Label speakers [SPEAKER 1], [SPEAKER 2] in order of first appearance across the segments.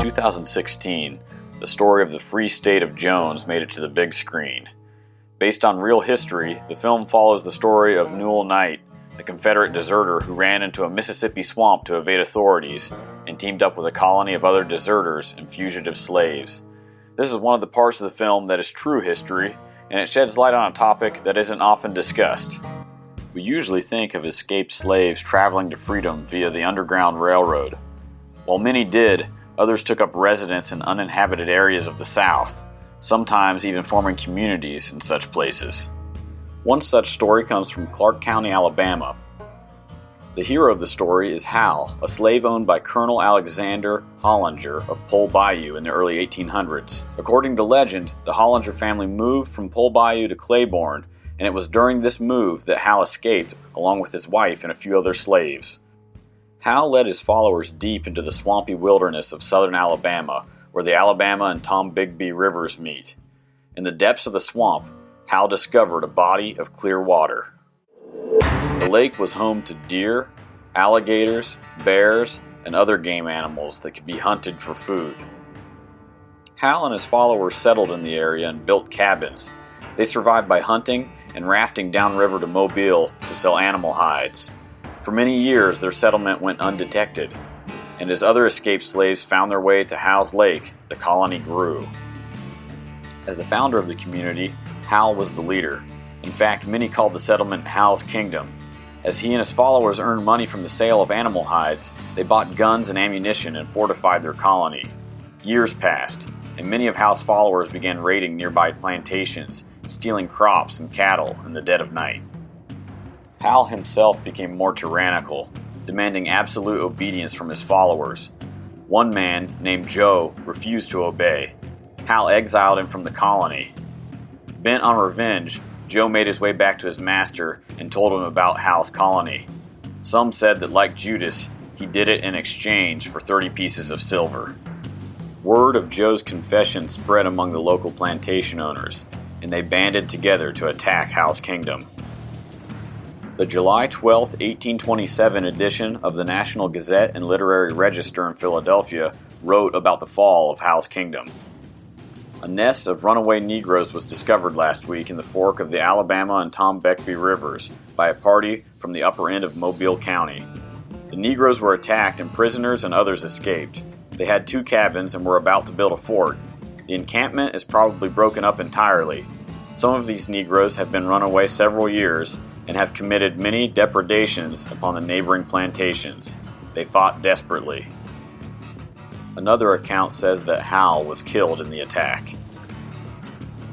[SPEAKER 1] 2016, the story of the Free State of Jones made it to the big screen. Based on real history, the film follows the story of Newell Knight, a Confederate deserter who ran into a Mississippi swamp to evade authorities and teamed up with a colony of other deserters and fugitive slaves. This is one of the parts of the film that is true history, and it sheds light on a topic that isn't often discussed. We usually think of escaped slaves traveling to freedom via the Underground Railroad. While many did, others took up residence in uninhabited areas of the South, sometimes even forming communities in such places. One such story comes from Clark County, Alabama. The hero of the story is Hal, a slave owned by Colonel Alexander Hollinger of Pole Bayou in the early 1800s. According to legend, the Hollinger family moved from Pole Bayou to Claiborne, and it was during this move that Hal escaped along with his wife and a few other slaves. Hal led his followers deep into the swampy wilderness of southern Alabama, where the Alabama and Tombigbee rivers meet. In the depths of the swamp, Hal discovered a body of clear water. The lake was home to deer, alligators, bears, and other game animals that could be hunted for food. Hal and his followers settled in the area and built cabins. They survived by hunting and rafting downriver to Mobile to sell animal hides. For many years, their settlement went undetected, and as other escaped slaves found their way to Hal's Lake, the colony grew. As the founder of the community, Hal was the leader. In fact, many called the settlement Hal's Kingdom. As he and his followers earned money from the sale of animal hides, they bought guns and ammunition and fortified their colony. Years passed, and many of Hal's followers began raiding nearby plantations, stealing crops and cattle in the dead of night. Hal himself became more tyrannical, demanding absolute obedience from his followers. One man, named Joe, refused to obey. Hal exiled him from the colony. Bent on revenge, Joe made his way back to his master and told him about Hal's colony. Some said that, like Judas, he did it in exchange for 30 pieces of silver. Word of Joe's confession spread among the local plantation owners, and they banded together to attack Hal's Kingdom. The July 12, 1827 edition of the National Gazette and Literary Register in Philadelphia wrote about the fall of Hal's Kingdom. A nest of runaway Negroes was discovered last week in the fork of the Alabama and Tombigbee rivers by a party from the upper end of Mobile County. The Negroes were attacked and prisoners and others escaped. They had 2 cabins and were about to build a fort. The encampment is probably broken up entirely. Some of these Negroes have been runaway several years and have committed many depredations upon the neighboring plantations. They fought desperately. Another account says that Hal was killed in the attack.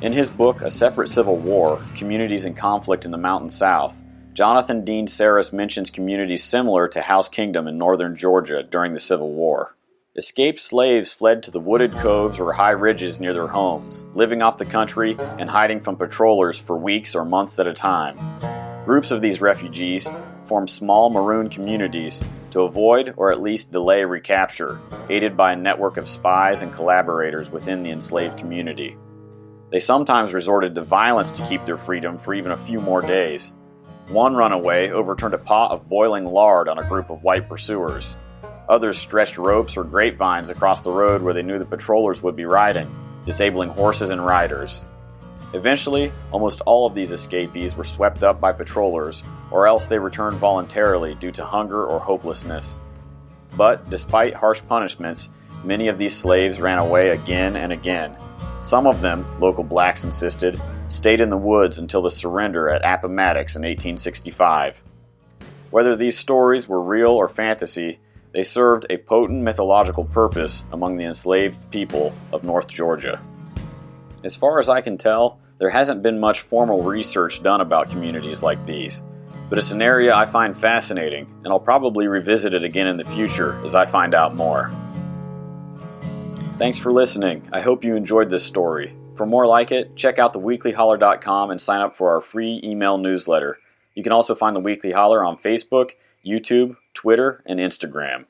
[SPEAKER 1] In his book, A Separate Civil War, Communities in Conflict in the Mountain South, Jonathan Dean Sarris mentions communities similar to Hal's Kingdom in northern Georgia during the Civil War. Escaped slaves fled to the wooded coves or high ridges near their homes, living off the country and hiding from patrollers for weeks or months at a time. Groups of these refugees formed small maroon communities to avoid or at least delay recapture, aided by a network of spies and collaborators within the enslaved community. They sometimes resorted to violence to keep their freedom for even a few more days. One runaway overturned a pot of boiling lard on a group of white pursuers. Others stretched ropes or grapevines across the road where they knew the patrollers would be riding, disabling horses and riders. Eventually, almost all of these escapees were swept up by patrollers, or else they returned voluntarily due to hunger or hopelessness. But, despite harsh punishments, many of these slaves ran away again and again. Some of them, local blacks insisted, stayed in the woods until the surrender at Appomattox in 1865. Whether these stories were real or fantasy, they served a potent mythological purpose among the enslaved people of North Georgia. As far as I can tell, there hasn't been much formal research done about communities like these, but it's an area I find fascinating, and I'll probably revisit it again in the future as I find out more. Thanks for listening. I hope you enjoyed this story. For more like it, check out theweeklyholler.com and sign up for our free email newsletter. You can also find The Weekly Holler on Facebook, YouTube, Twitter, and Instagram.